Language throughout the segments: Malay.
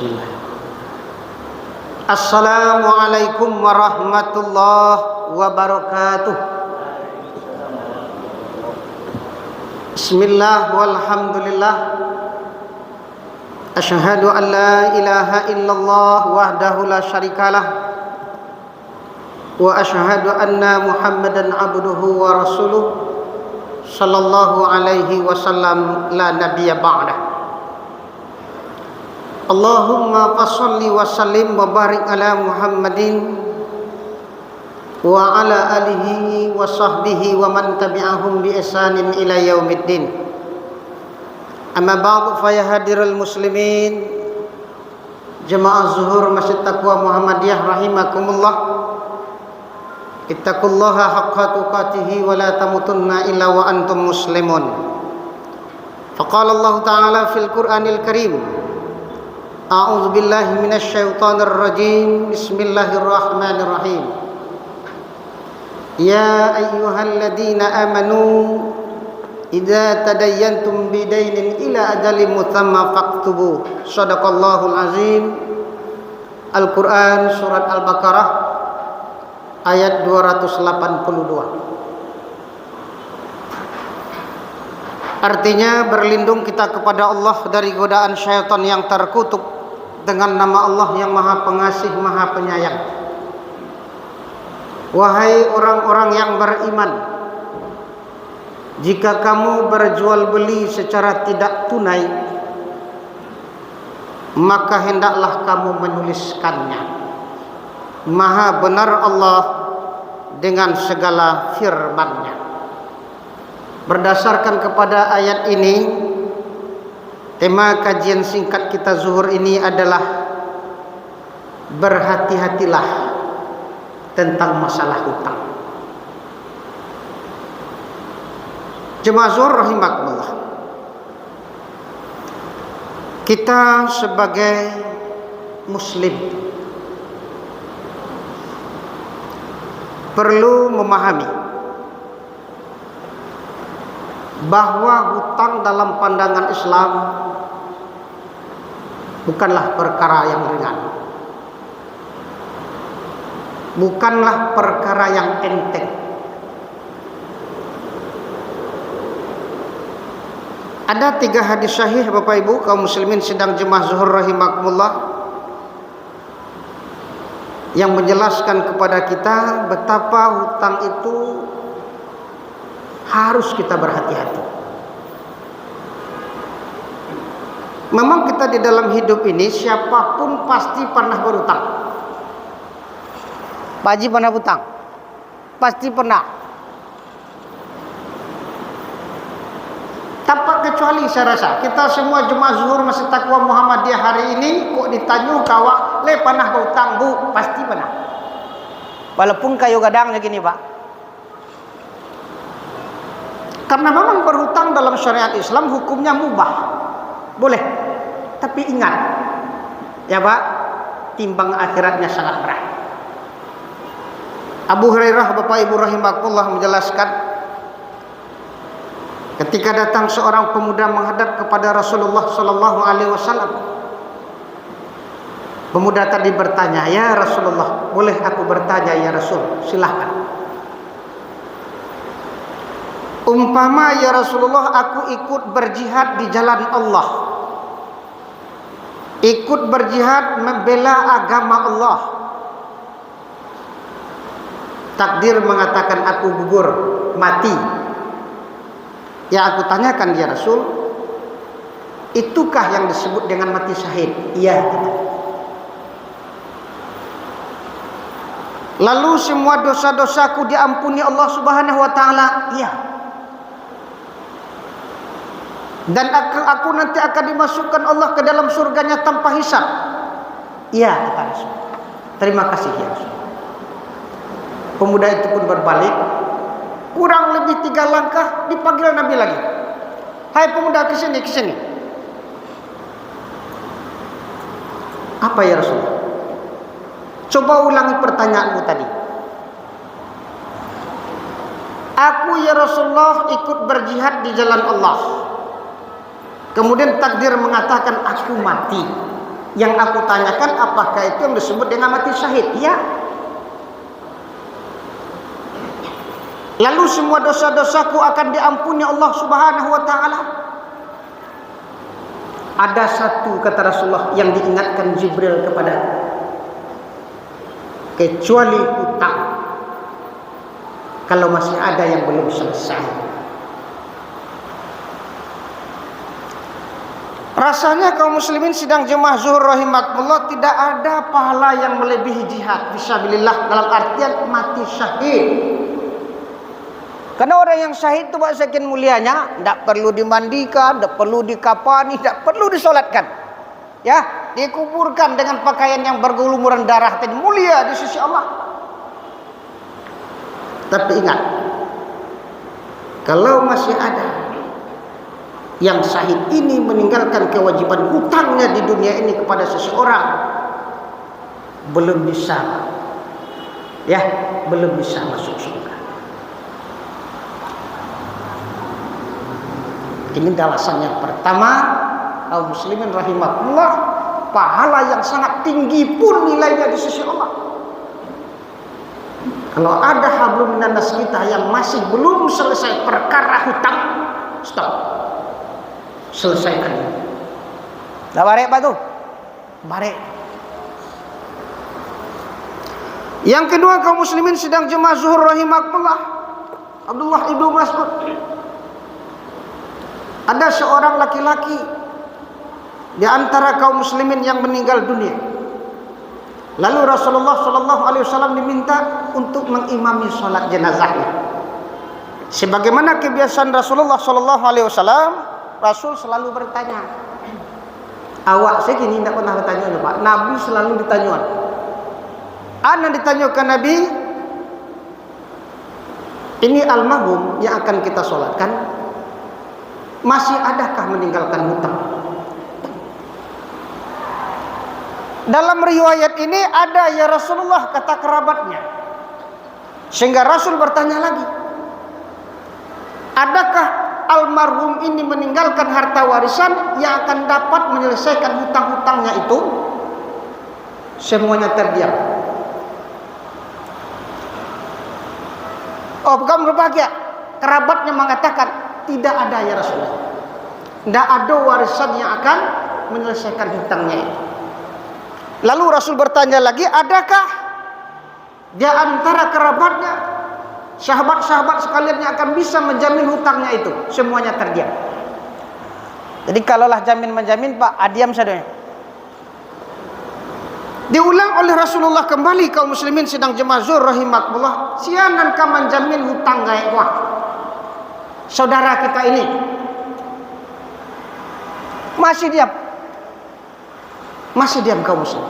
Bismillah. Assalamualaikum warahmatullahi wabarakatuh. Bismillah walhamdulillah. Asyhadu an la ilaha illallah wahdahu la syarikalah. Wa asyhadu anna Muhammadan abduhu wa rasuluh sallallahu alaihi wasallam la nabiyya ba'dah. Allahumma fasholli wa sallim wa barik ala Muhammadin wa ala alihi wa sahbihi wa man tabi'ahum bi ihsanin ila yaumiddin. Amma ba'du, fa ya hadiral muslimin, jemaah zuhur Masjid Taqwa Muhammadiyah rahimakumullah. Ittaqullaha haqqa tuqatih wa la tamutunna illa wa antum muslimun. Faqala Allah Ta'ala fil Qur'anil Karim, A'udzu billahi minasy syaithanir rajim. Bismillahirrahmanirrahim. Ya ayyuhalladzina amanu idza tadayyantum bidainin ila ajalin musamma faktubu. Shadaqallahul azim. Al-Qur'an surat Al-Baqarah ayat 282. Artinya berlindung kita kepada Allah dari godaan syaitan yang terkutuk dengan nama Allah yang Maha Pengasih, Maha Penyayang. Wahai orang-orang yang beriman, jika kamu berjual beli secara tidak tunai, maka hendaklah kamu menuliskannya. Maha benar Allah dengan segala firman-Nya. Berdasarkan kepada ayat ini, tema kajian singkat kita zuhur ini adalah berhati-hatilah tentang masalah hutang. Jemaah zuhur rahimakumullah, kita sebagai muslim perlu memahami bahwa hutang dalam pandangan Islam bukanlah perkara yang ringan, bukanlah perkara yang enteng. Ada 3 hadis sahih Bapak Ibu kaum muslimin sidang jemaah zuhur rahimakumullah yang menjelaskan kepada kita betapa hutang itu harus kita berhati-hati. Memang kita di dalam hidup ini siapapun pasti pernah berhutang. Pak Haji pernah hutang? Pasti pernah. Tanpa kecuali saya rasa kita semua jemaah zuhur Masjid Taqwa Muhammadiyah hari ini kok ditanya kawa le pernah berhutang Bu? Pasti pernah. Walaupun kayu gadangnya gini Pak. Karena memang berhutang dalam syariat Islam hukumnya mubah, boleh. Tapi ingat, ya Pak, timbang akhiratnya sangat berat. Abu Hurairah Bapak Ibu rahimakumullah menjelaskan, ketika datang seorang pemuda menghadap kepada Rasulullah sallallahu alaihi wasallam. Pemuda tadi bertanya, "Ya Rasulullah, boleh aku bertanya ya Rasul?" Silahkan. Umpama ya Rasulullah aku ikut berjihad di jalan Allah, ikut berjihad membela agama Allah, takdir mengatakan aku gugur mati. Ya aku tanyakan ya Rasul, itukah yang disebut dengan mati syahid? Iya. Lalu semua dosa-dosaku diampuni Allah Subhanahu wa taala? Iya. Dan aku nanti akan dimasukkan Allah ke dalam surganya tanpa hisab? Iya, kata Rasul. Terima kasih ya Rasul. Pemuda itu pun berbalik, kurang lebih 3 langkah dipanggil Nabi lagi. Hai pemuda, ke sini, ke sini. Apa ya Rasul? Coba ulangi pertanyaanmu tadi. Aku ya Rasulullah ikut berjihad di jalan Allah. Kemudian takdir mengatakan aku mati. Yang aku tanyakan, apakah itu yang disebut dengan mati syahid? Iya. Lalu semua dosa-dosaku akan diampuni Allah Subhanahu wa taala. Ada satu, kata Rasulullah, yang diingatkan Jibril kepada, kecuali hutang. Kalau masih ada yang belum selesai. Rasanya kaum muslimin sidang jemaah zuhur rahimakumullah, tidak ada pahala yang melebihi jihad fisabilillah dalam artian mati syahid. Karena orang yang syahid itu buat sekian mulianya, tidak perlu dimandikan, tidak perlu dikafani, tidak perlu disolatkan. Ya, dikuburkan dengan pakaian yang bergelumuran darah dan mulia di sisi Allah. Tapi ingat, kalau masih ada yang syahid ini meninggalkan kewajiban hutangnya di dunia ini kepada seseorang, belum bisa, ya, belum bisa masuk surga. Ini alasan yang pertama, kaum muslimin rahimahullah, pahala yang sangat tinggi pun nilainya di sisi Allah. Kalau ada hablum minan nas kita yang masih belum selesai perkara hutang, stop. Selesaikan. Dah barek apa tu? Barek. Yang kedua, kaum muslimin sedang jemaah zuhur rahimahullah, Abdullah ibnu Mas'ud. Ada seorang laki-laki di antara kaum muslimin yang meninggal dunia. Lalu Rasulullah sallallahu alaihi wasallam diminta untuk mengimami salat jenazahnya. Sebagaimana kebiasaan Rasulullah sallallahu alaihi wasallam, Rasul selalu bertanya. Awak saya kini tidak pernah bertanya, Pak. Nabi selalu ditanya. Ana ditanyakan Nabi, ini almarhum yang akan kita solatkan, masih adakah meninggalkan hutang? Dalam riwayat ini ada, ya Rasulullah, kata kerabatnya. Sehingga Rasul bertanya lagi, adakah almarhum ini meninggalkan harta warisan yang akan dapat menyelesaikan hutang-hutangnya itu? Semuanya terdiam. Oh, bukan berbahagia. Kerabatnya mengatakan, tidak ada ya Rasulullah. Tidak ada warisan yang akan menyelesaikan hutangnya itu. Lalu Rasul bertanya lagi, adakah di antara kerabatnya, sahabat-sahabat sekalian yang akan bisa menjamin hutangnya itu? Semuanya terdiam. Jadi kalaulah jamin menjamin, Pak, diam saja. Diulang oleh Rasulullah kembali, kaum muslimin sedang jemaah zuhur rahimakumullah, sianan ka menjamin hutang gaek wah. Saudara kita ini masih diam. Masih diam kaum muslim.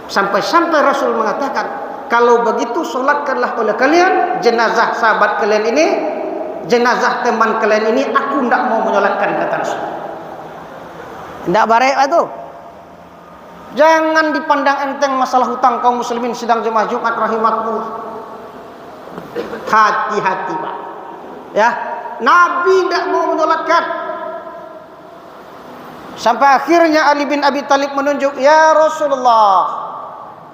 Sampai-sampai Rasul mengatakan, kalau begitu solatkanlah oleh kalian jenazah sahabat kalian ini, jenazah teman kalian ini, aku tidak mau menyolatkan, kata Rasul. Tidak baik itu. Jangan dipandang enteng masalah hutang kaum muslimin sedang jemaah Jumat rahimakumullah. Hati-hati, Pak. Ya, Nabi tidak mau menyolatkan. Sampai akhirnya Ali bin Abi Thalib menunjuk, ya Rasulullah,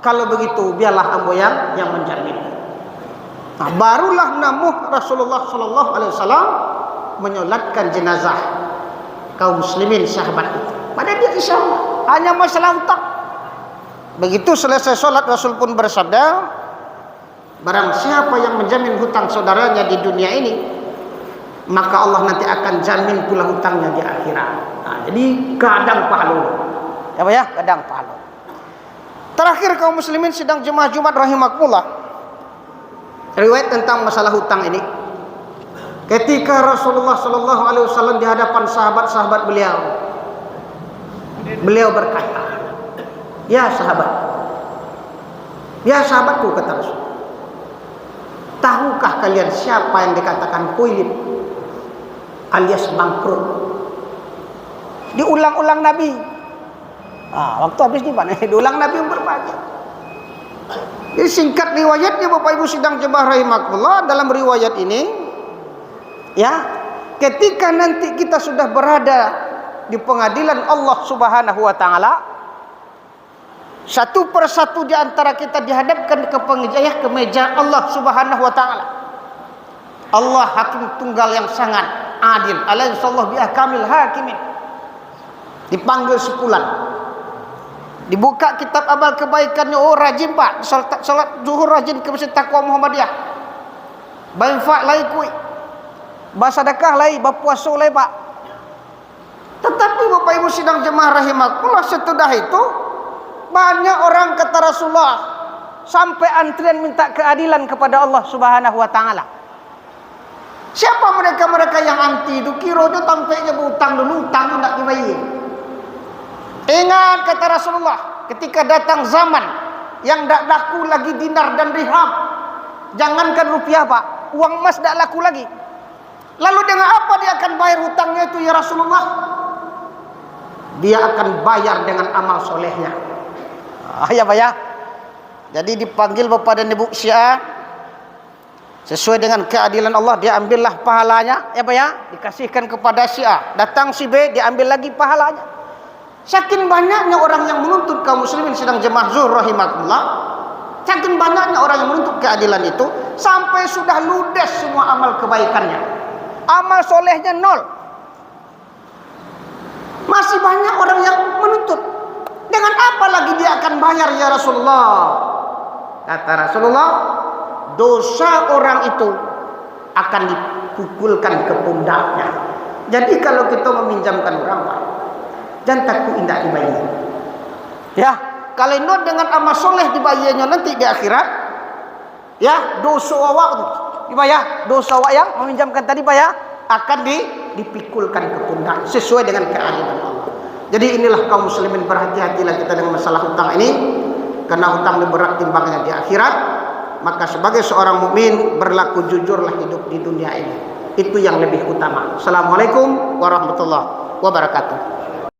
kalau begitu biarlah ambo yang menjamin. Nah, barulah namuh Rasulullah sallallahu alaihi wasallam menyolatkan jenazah kaum muslimin sahabat itu. Padahal dia insyaallah hanya masalah hutang. Begitu selesai solat, Rasul pun bersabda, barang siapa yang menjamin hutang saudaranya di dunia ini, maka Allah nanti akan jamin pula hutangnya di akhirat. Nah, jadi kadang pahala. Ya, ya, kadang pahala. Terakhir kaum muslimin sedang jemaah Jumat rahimakumullah, riwayat tentang masalah hutang ini. Ketika Rasulullah sallallahu alaihi wasallam di hadapan sahabat-sahabat beliau berkata, ya sahabatku, kata Rasul, tahukah kalian siapa yang dikatakan kuilib alias bangkrut? Diulang-ulang Nabi. Waktu habis nih Pak, diulang Nabi yang berbahagia. Jadi singkat riwayatnya Bapak Ibu sidang jemaah rahimakumullah, dalam riwayat ini, ya, ketika nanti kita sudah berada di pengadilan Allah Subhanahu wa taala, Satu persatu di antara kita dihadapkan ke meja Allah Subhanahu wa taala. Allah hakim tunggal yang sangat adil. Alaihissallahu biahkamil hakimin. Dipanggil sepulan. Dibuka kitab amal kebaikannya. Oh rajin pak, salat zuhur rajin ke Masjid Taqwa Muhammadiyah. Bainfak lai kui. Basadakah lai, berpuasa lai pak. Tetapi Bapak Ibu sidang jemaah rahimakumullah, setelah itu banyak orang kata Rasulullah sampai antrian minta keadilan kepada Allah Subhanahu wa taala. Siapa mereka-mereka yang anti itu? Kira itu tampaknya berutang dulu, utang tidak dibayar. Ingat kata Rasulullah, ketika datang zaman yang tidak laku lagi dinar dan dirham, jangankan rupiah pak, uang emas tidak laku lagi. Lalu dengan apa dia akan bayar hutangnya itu ya Rasulullah? Dia akan bayar dengan amal solehnya. Ya Pak ya. Jadi dipanggil Bapak dan Ibu Syiah, sesuai dengan keadilan Allah, dia ambillah pahalanya, ya Pak ya, dikasihkan kepada Syiah. Datang si B, diambil lagi pahalanya. Saking banyaknya orang yang menuntut kaum muslimin sedang jemaah zuhur rahimakumullah, saking banyaknya orang yang menuntut keadilan itu, sampai sudah ludes semua amal kebaikannya, amal solehnya nol. Masih banyak orang yang menuntut. Dengan apa lagi dia akan bayar ya Rasulullah? Kata Rasulullah, dosa orang itu akan dipukulkan ke pundaknya. Jadi kalau kita meminjamkan orang pak, jangan takut indah dibayar. Ya, kalau not dengan amal soleh dibayarnya nanti di akhirat, ya dosa awak tu dibayar, dosa awak yang meminjamkan tadi pak ya, akan dipikulkan ke pundak sesuai dengan keadilan Allah. Jadi inilah kaum muslimin, berhati-hatilah kita dengan masalah hutang ini, karena hutang ini berat timbangannya di akhirat. Maka sebagai seorang mukmin berlaku jujurlah hidup di dunia ini. Itu yang lebih utama. Assalamualaikum warahmatullahi wabarakatuh.